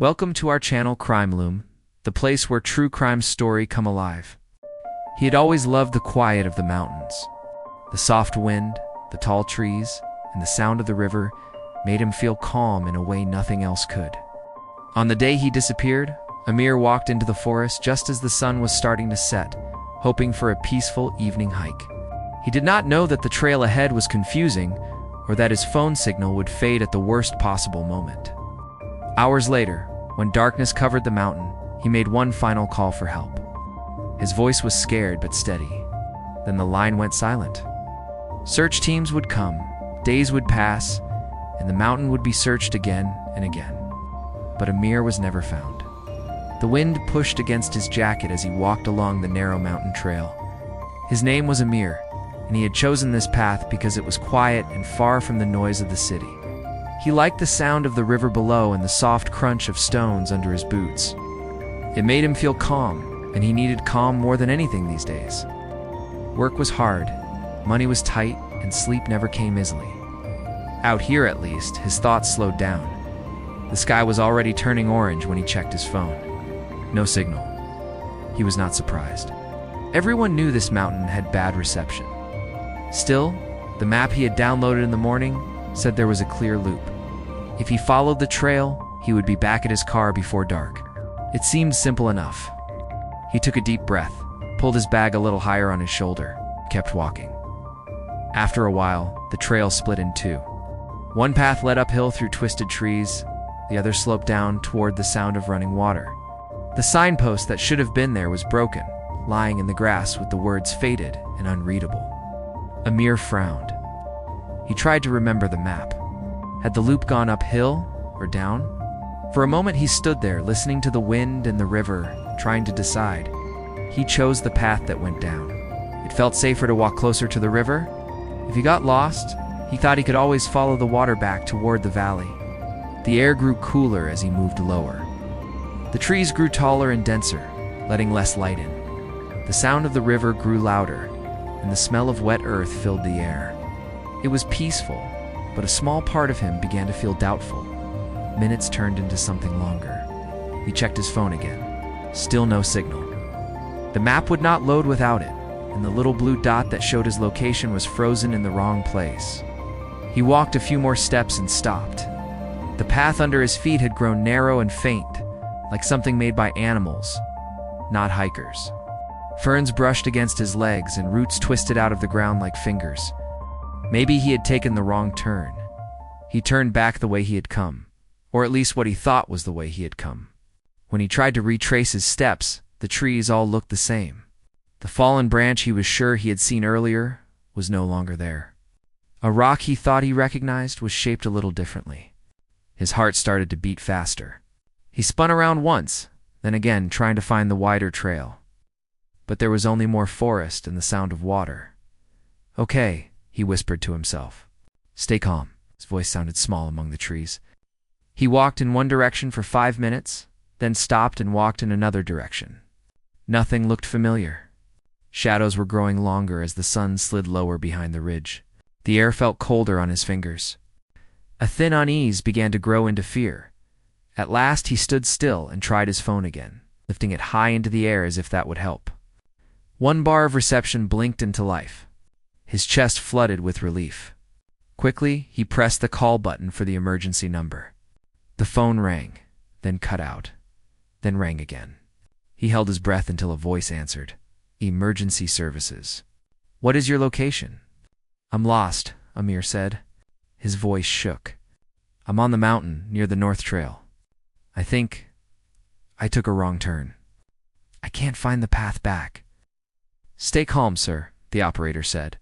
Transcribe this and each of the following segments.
Welcome to our channel Crime Loom, the place where true crime stories come alive. He had always loved the quiet of the mountains. The soft wind, the tall trees, and the sound of the river made him feel calm in a way nothing else could. On the day he disappeared, Amir walked into the forest just as the sun was starting to set, hoping for a peaceful evening hike. He did not know that the trail ahead was confusing or that his phone signal would fade at the worst possible moment. Hours later, when darkness covered the mountain, he made one final call for help. His voice was scared but steady. Then the line went silent. Search teams would come, days would pass, and the mountain would be searched again and again. But Amir was never found. The wind pushed against his jacket as he walked along the narrow mountain trail. His name was Amir, and he had chosen this path because it was quiet and far from the noise of the city. He liked the sound of the river below and the soft crunch of stones under his boots. It made him feel calm, and he needed calm more than anything these days. Work was hard, money was tight, and sleep never came easily. Out here, at least, his thoughts slowed down. The sky was already turning orange when he checked his phone. No signal. He was not surprised. Everyone knew this mountain had bad reception. Still, the map he had downloaded in the morning said there was a clear loop. If he followed the trail, he would be back at his car before dark. It seemed simple enough. He took a deep breath, pulled his bag a little higher on his shoulder, kept walking. After a while, the trail split in two. One path led uphill through twisted trees, the other sloped down toward the sound of running water. The signpost that should have been there was broken, lying in the grass with the words faded and unreadable. Amir frowned. He tried to remember the map. Had the loop gone uphill or down? For a moment he stood there, listening to the wind and the river, trying to decide. He chose the path that went down. It felt safer to walk closer to the river. If he got lost, he thought he could always follow the water back toward the valley. The air grew cooler as he moved lower. The trees grew taller and denser, letting less light in. The sound of the river grew louder, and the smell of wet earth filled the air. It was peaceful, but a small part of him began to feel doubtful. Minutes turned into something longer. He checked his phone again. Still no signal. The map would not load without it, and the little blue dot that showed his location was frozen in the wrong place. He walked a few more steps and stopped. The path under his feet had grown narrow and faint, like something made by animals, not hikers. Ferns brushed against his legs and roots twisted out of the ground like fingers. Maybe he had taken the wrong turn. He turned back the way he had come, or at least what he thought was the way he had come. When he tried to retrace his steps, the trees all looked the same. The fallen branch he was sure he had seen earlier was no longer there. A rock he thought he recognized was shaped a little differently. His heart started to beat faster. He spun around once, then again trying to find the wider trail. But there was only more forest and the sound of water. Okay, he whispered to himself. Stay calm. His voice sounded small among the trees. He walked in one direction for 5 minutes, then stopped and walked in another direction. Nothing looked familiar. Shadows were growing longer as the sun slid lower behind the ridge. The air felt colder on his fingers. A thin unease began to grow into fear. At last he stood still and tried his phone again, lifting it high into the air as if that would help. One bar of reception blinked into life. His chest flooded with relief. Quickly, he pressed the call button for the emergency number. The phone rang, then cut out, then rang again. He held his breath until a voice answered. Emergency services. What is your location? I'm lost, Amir said. His voice shook. I'm on the mountain near the North Trail. I think I took a wrong turn. I can't find the path back. Stay calm, sir, the operator said.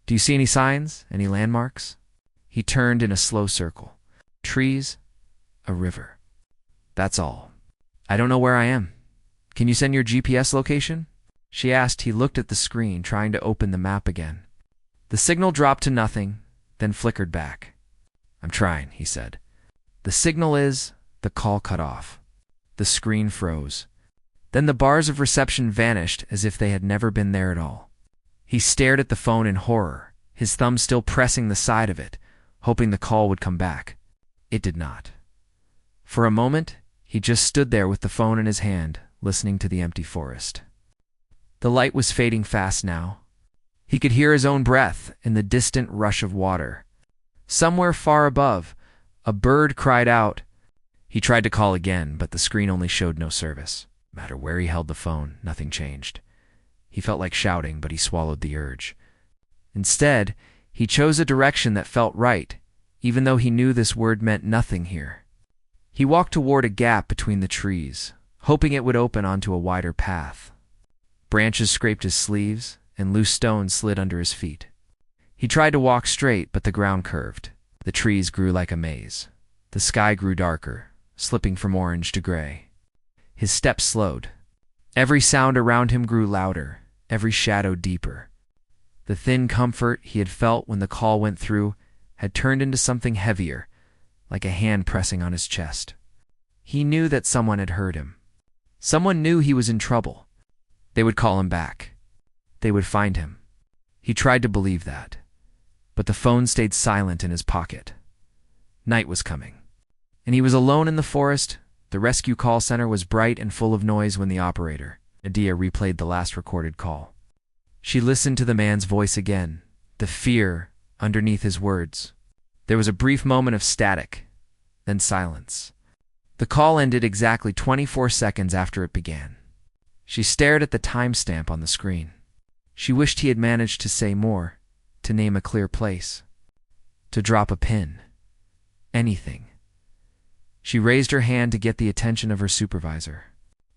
Do you see any signs, any landmarks? He turned in a slow circle. Trees, a river. That's all. I don't know where I am. Can you send your GPS location? She asked. He looked at the screen, trying to open the map again. The signal dropped to nothing, then flickered back. I'm trying, he said. The signal is... The call cut off. The screen froze. Then the bars of reception vanished as if they had never been there at all. He stared at the phone in horror, his thumb still pressing the side of it, hoping the call would come back. It did not. For a moment, He just stood there with the phone in his hand, listening to the empty forest. The light was fading fast now. He could hear his own breath in the distant rush of water. Somewhere far above, a bird cried out. He tried to call again, but the screen only showed no service. No matter where he held the phone, nothing changed. He felt like shouting, but he swallowed the urge. Instead, he chose a direction that felt right, even though he knew this word meant nothing here. He walked toward a gap between the trees, hoping it would open onto a wider path. Branches scraped his sleeves, and loose stones slid under his feet. He tried to walk straight, but the ground curved. The trees grew like a maze. The sky grew darker, slipping from orange to gray. His steps slowed. Every sound around him grew louder, every shadow deeper. The thin comfort he had felt when the call went through had turned into something heavier, like a hand pressing on his chest. He knew that someone had heard him. Someone knew he was in trouble. They would call him back. They would find him. He tried to believe that, but the phone stayed silent in his pocket. Night was coming, and he was alone in the forest. The rescue call center was bright and full of noise when the operator, Nadia, replayed the last recorded call. She listened to the man's voice again, the fear underneath his words. There was a brief moment of static, then silence. The call ended exactly 24 seconds after it began. She stared at the timestamp on the screen. She wished he had managed to say more, to name a clear place, to drop a pin, anything. She raised her hand to get the attention of her supervisor,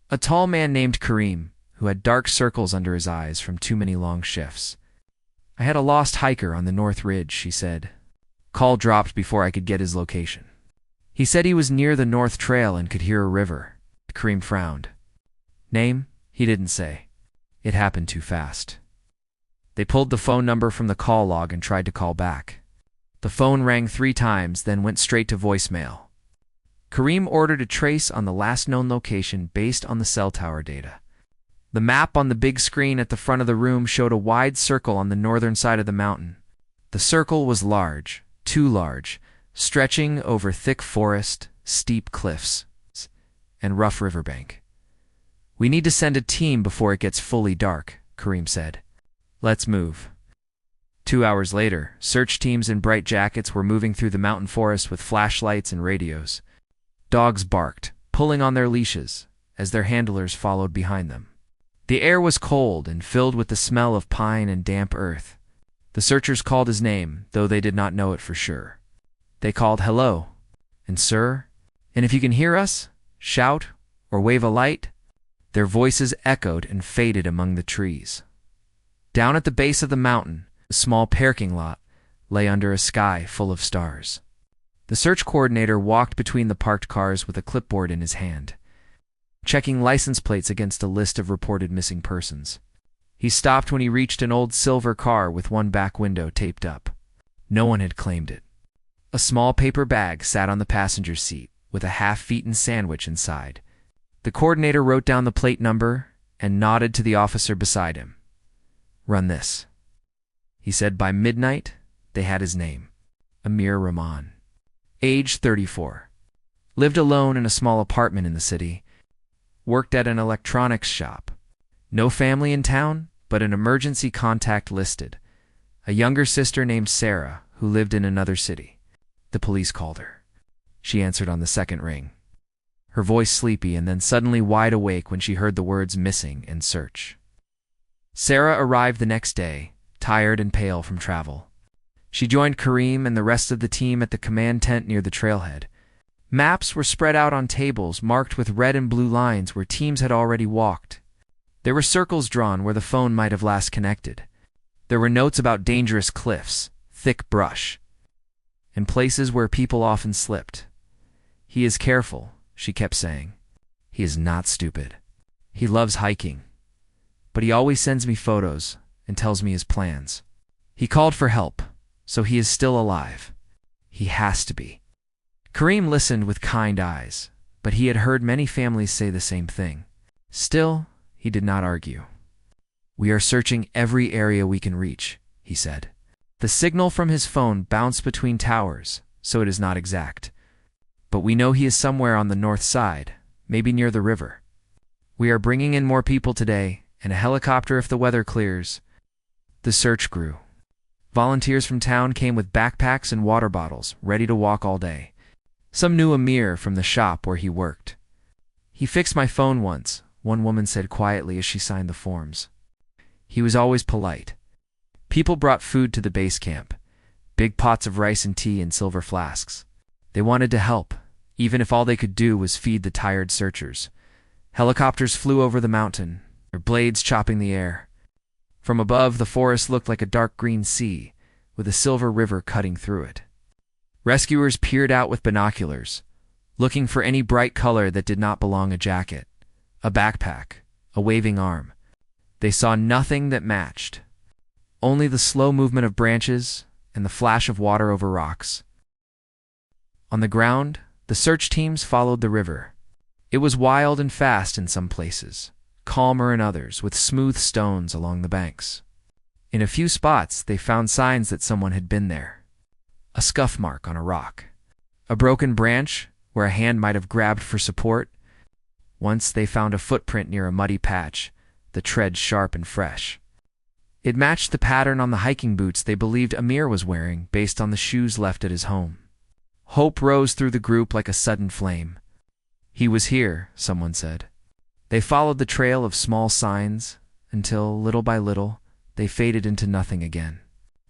a tall man named Karim, who had dark circles under his eyes from too many long shifts. "I had a lost hiker on the North Ridge," she said. Call dropped before I could get his location. He said he was near the North Trail and could hear a river. Karim frowned. Name? He didn't say. It happened too fast. They pulled the phone number from the call log and tried to call back. The phone rang 3 times, then went straight to voicemail. Karim ordered a trace on the last known location based on the cell tower data. The map on the big screen at the front of the room showed a wide circle on the northern side of the mountain. The circle was large, too large, stretching over thick forest, steep cliffs, and rough riverbank. "We need to send a team before it gets fully dark," Karim said. "Let's move." 2 hours later, search teams in bright jackets were moving through the mountain forest with flashlights and radios. Dogs barked, pulling on their leashes, as their handlers followed behind them. The air was cold and filled with the smell of pine and damp earth. The searchers called his name, though they did not know it for sure. They called hello, and sir, and if you can hear us, shout or wave a light. Their voices echoed and faded among the trees. Down at the base of the mountain, a small parking lot lay under a sky full of stars. The search coordinator walked between the parked cars with a clipboard in his hand, checking license plates against a list of reported missing persons. He stopped when he reached an old silver car with one back window taped up. No one had claimed it. A small paper bag sat on the passenger seat with a half-eaten sandwich inside. The coordinator wrote down the plate number and nodded to the officer beside him. "Run this." He said by midnight, they had his name. Amir Rahman. Age 34. Lived alone in a small apartment in the city. Worked at an electronics shop. No family in town, but an emergency contact listed. A younger sister named Sarah, who lived in another city. The police called her. She answered on the second ring, her voice sleepy and then suddenly wide awake when she heard the words "missing" and "search." Sarah arrived the next day, tired and pale from travel. She joined Karim and the rest of the team at the command tent near the trailhead. Maps were spread out on tables marked with red and blue lines where teams had already walked. There were circles drawn where the phone might have last connected. There were notes about dangerous cliffs, thick brush, and places where people often slipped. "He is careful," she kept saying. "He is not stupid. He loves hiking. But he always sends me photos and tells me his plans. He called for help, so he is still alive. He has to be." Karim listened with kind eyes, but he had heard many families say the same thing. Still, he did not argue. "We are searching every area we can reach," he said. The signal from his phone bounced between towers, so it is not exact. But we know he is somewhere on the north side, maybe near the river. We are bringing in more people today, and a helicopter if the weather clears. The search grew. Volunteers from town came with backpacks and water bottles, ready to walk all day. Some knew Amir from the shop where he worked. "He fixed my phone once," one woman said quietly as she signed the forms. He was always polite. People brought food to the base camp, big pots of rice and tea in silver flasks. They wanted to help, even if all they could do was feed the tired searchers. Helicopters flew over the mountain, their blades chopping the air. From above, the forest looked like a dark green sea, with a silver river cutting through it. Rescuers peered out with binoculars, looking for any bright color that did not belong: a jacket, a backpack, a waving arm. They saw nothing that matched, only the slow movement of branches and the flash of water over rocks. On the ground, the search teams followed the river. It was wild and fast in some places, calmer in others, with smooth stones along the banks. In a few spots, they found signs that someone had been there. A scuff mark on a rock, a broken branch where a hand might have grabbed for support. Once they found a footprint near a muddy patch, the tread sharp and fresh. It matched the pattern on the hiking boots they believed Amir was wearing, based on the shoes left at his home. Hope rose through the group like a sudden flame. "He was here," someone said. They followed the trail of small signs until, little by little, they faded into nothing again.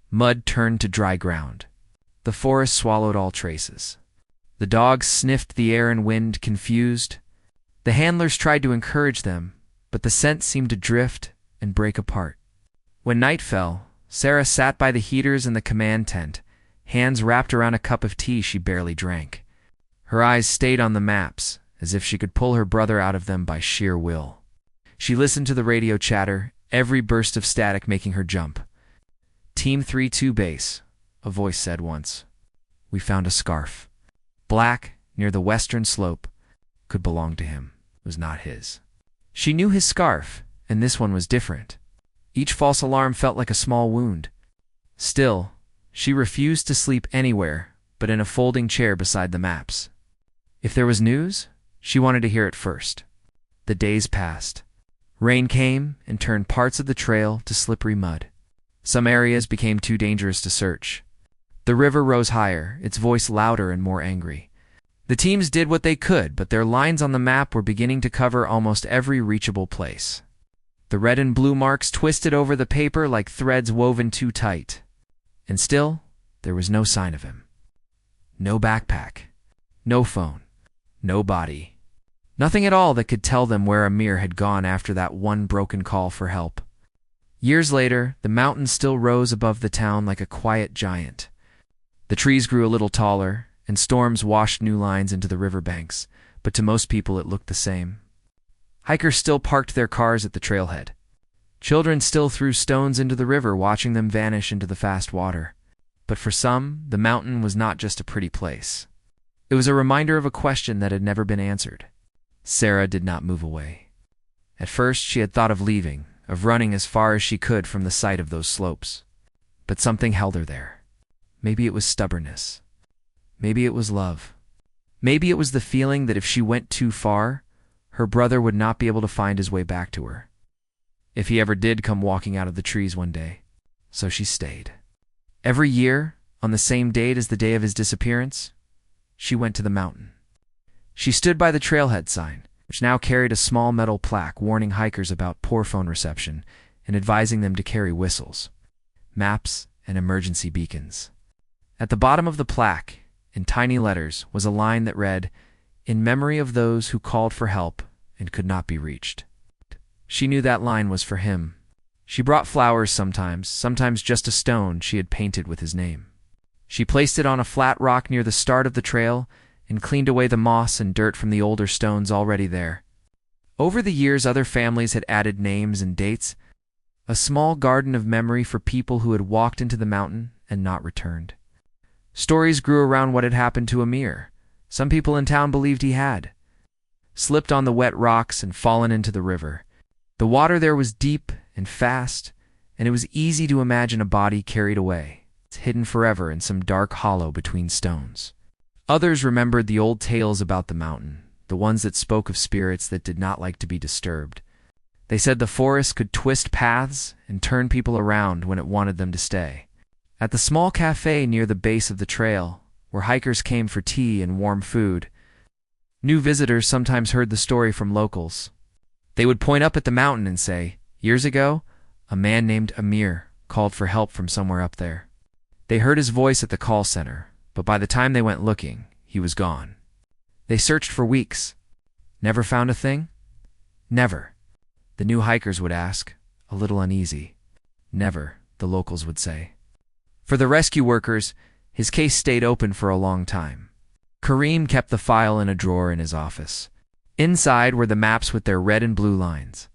Mud turned to dry ground. The forest swallowed all traces. The dogs sniffed the air and wind, confused. The handlers tried to encourage them, but the scent seemed to drift and break apart. When night fell, Sarah sat by the heaters in the command tent, hands wrapped around a cup of tea she barely drank. Her eyes stayed on the maps, as if she could pull her brother out of them by sheer will. She listened to the radio chatter, every burst of static making her jump. "Team 3-2 base," a voice said once. "We found a scarf. Black, near the western slope. Could belong to him. It was not his." She knew his scarf, and this one was different. Each false alarm felt like a small wound. Still, she refused to sleep anywhere but in a folding chair beside the maps. If there was news, she wanted to hear it first. The days passed. Rain came and turned parts of the trail to slippery mud. Some areas became too dangerous to search. The river rose higher, its voice louder and more angry. The teams did what they could, but their lines on the map were beginning to cover almost every reachable place. The red and blue marks twisted over the paper like threads woven too tight. And still, there was no sign of him. No backpack, no phone, no body. Nothing at all that could tell them where Amir had gone after that one broken call for help. Years later, the mountain still rose above the town like a quiet giant. The trees grew a little taller, and storms washed new lines into the riverbanks, but to most people it looked the same. Hikers still parked their cars at the trailhead. Children still threw stones into the river, watching them vanish into the fast water. But for some, the mountain was not just a pretty place. It was a reminder of a question that had never been answered. Sarah did not move away. At first, she had thought of leaving, of running as far as she could from the sight of those slopes. But something held her there. Maybe it was stubbornness. Maybe it was love. Maybe it was the feeling that if she went too far, her brother would not be able to find his way back to her. If he ever did come walking out of the trees one day. So she stayed. Every year, on the same date as the day of his disappearance, she went to the mountain. She stood by the trailhead sign, which now carried a small metal plaque warning hikers about poor phone reception and advising them to carry whistles, maps, and emergency beacons. At the bottom of the plaque, in tiny letters, was a line that read, "In memory of those who called for help and could not be reached." She knew that line was for him. She brought flowers sometimes just a stone she had painted with his name. She placed it on a flat rock near the start of the trail and cleaned away the moss and dirt from the older stones already there. Over the years, other families had added names and dates, a small garden of memory for people who had walked into the mountain and not returned. Stories grew around what had happened to Amir. Some people in town believed he had slipped on the wet rocks and fallen into the river. The water there was deep and fast, and it was easy to imagine a body carried away, hidden forever in some dark hollow between stones. Others remembered the old tales about the mountain, the ones that spoke of spirits that did not like to be disturbed. They said the forest could twist paths and turn people around when it wanted them to stay. At the small cafe near the base of the trail, where hikers came for tea and warm food, new visitors sometimes heard the story from locals. They would point up at the mountain and say, "Years ago, a man named Amir called for help from somewhere up there." They heard his voice at the call center, but by the time they went looking, he was gone. They searched for weeks. Never found a thing? Never. The new hikers would ask, a little uneasy. Never, the locals would say. For the rescue workers, his case stayed open for a long time. Kareem kept the file in a drawer in his office. Inside were the maps with their red and blue lines,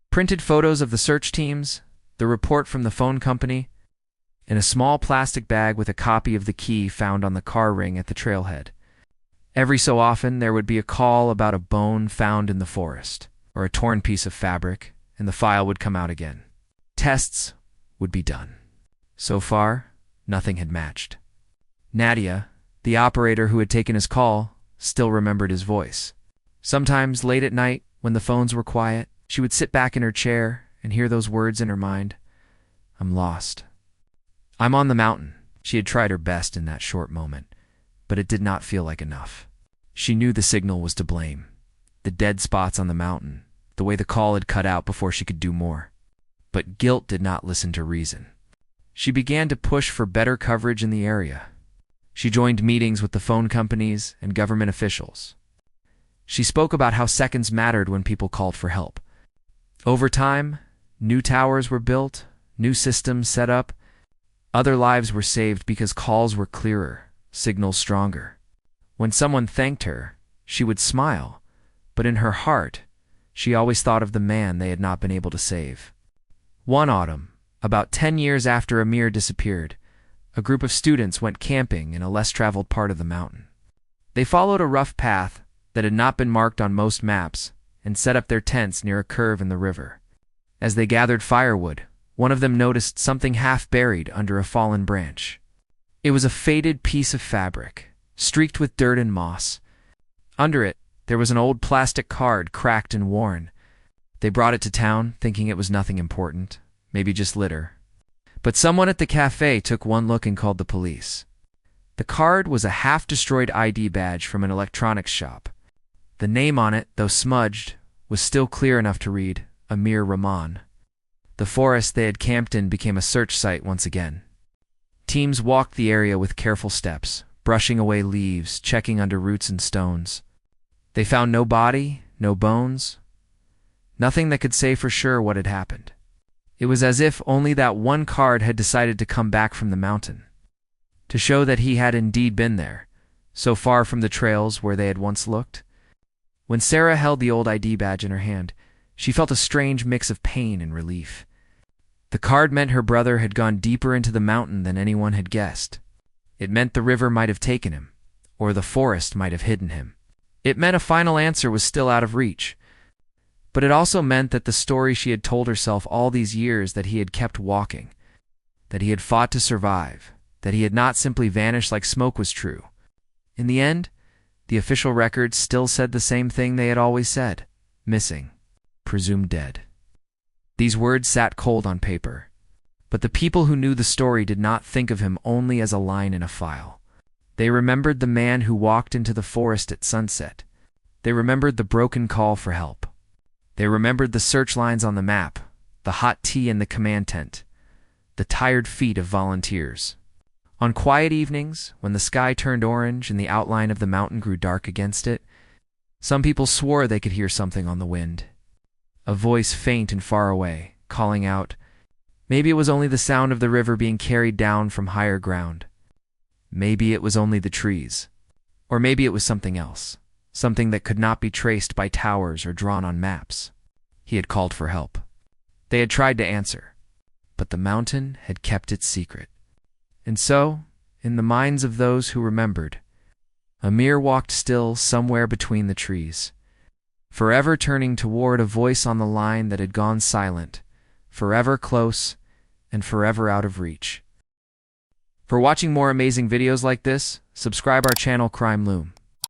printed photos of the search teams, the report from the phone company, and a small plastic bag with a copy of the key found on the car ring at the trailhead. Every so often, there would be a call about a bone found in the forest, or a torn piece of fabric, and the file would come out again. Tests would be done. So far, nothing had matched. Nadia, the operator who had taken his call, still remembered his voice. Sometimes, late at night, when the phones were quiet, she would sit back in her chair and hear those words in her mind. "I'm lost. I'm on the mountain." She had tried her best in that short moment, but it did not feel like enough. She knew the signal was to blame. The dead spots on the mountain, the way the call had cut out before she could do more. But guilt did not listen to reason. She began to push for better coverage in the area. She joined meetings with the phone companies and government officials. She spoke about how seconds mattered when people called for help. Over time, new towers were built, new systems set up. Other lives were saved because calls were clearer, signals stronger. When someone thanked her, she would smile, but in her heart, she always thought of the man they had not been able to save. One autumn, about 10 years after Amir disappeared, a group of students went camping in a less-traveled part of the mountain. They followed a rough path that had not been marked on most maps and set up their tents near a curve in the river. As they gathered firewood, one of them noticed something half buried under a fallen branch. It was a faded piece of fabric, streaked with dirt and moss. Under it, there was an old plastic card, cracked and worn. They brought it to town, thinking it was nothing important, maybe just litter. But someone at the cafe took one look and called the police. The card was a half-destroyed ID badge from an electronics shop. The name on it, though smudged, was still clear enough to read, Amir Rahman. The forest they had camped in became a search site once again. Teams walked the area with careful steps, brushing away leaves, checking under roots and stones. They found no body, no bones, nothing that could say for sure what had happened. It was as if only that one card had decided to come back from the mountain, to show that he had indeed been there, so far from the trails where they had once looked. When Sarah held the old ID badge in her hand, she felt a strange mix of pain and relief. The card meant her brother had gone deeper into the mountain than anyone had guessed. It meant the river might have taken him, or the forest might have hidden him. It meant a final answer was still out of reach. But it also meant that the story she had told herself all these years, that he had kept walking, that he had fought to survive, that he had not simply vanished like smoke, was true. In the end, the official records still said the same thing they had always said: missing, presumed dead. These words sat cold on paper, but the people who knew the story did not think of him only as a line in a file. They remembered the man who walked into the forest at sunset. They remembered the broken call for help. They remembered the search lines on the map, the hot tea in the command tent, the tired feet of volunteers. On quiet evenings, when the sky turned orange and the outline of the mountain grew dark against it, some people swore they could hear something on the wind. A voice faint and far away, calling out. Maybe it was only the sound of the river being carried down from higher ground. Maybe it was only the trees. Or maybe it was something else, something that could not be traced by towers or drawn on maps. He had called for help. They had tried to answer, but the mountain had kept its secret. And so, in the minds of those who remembered, Amir walked still somewhere between the trees, forever turning toward a voice on the line that had gone silent, forever close and forever out of reach. For watching more amazing videos like this, subscribe our channel Crime Loom.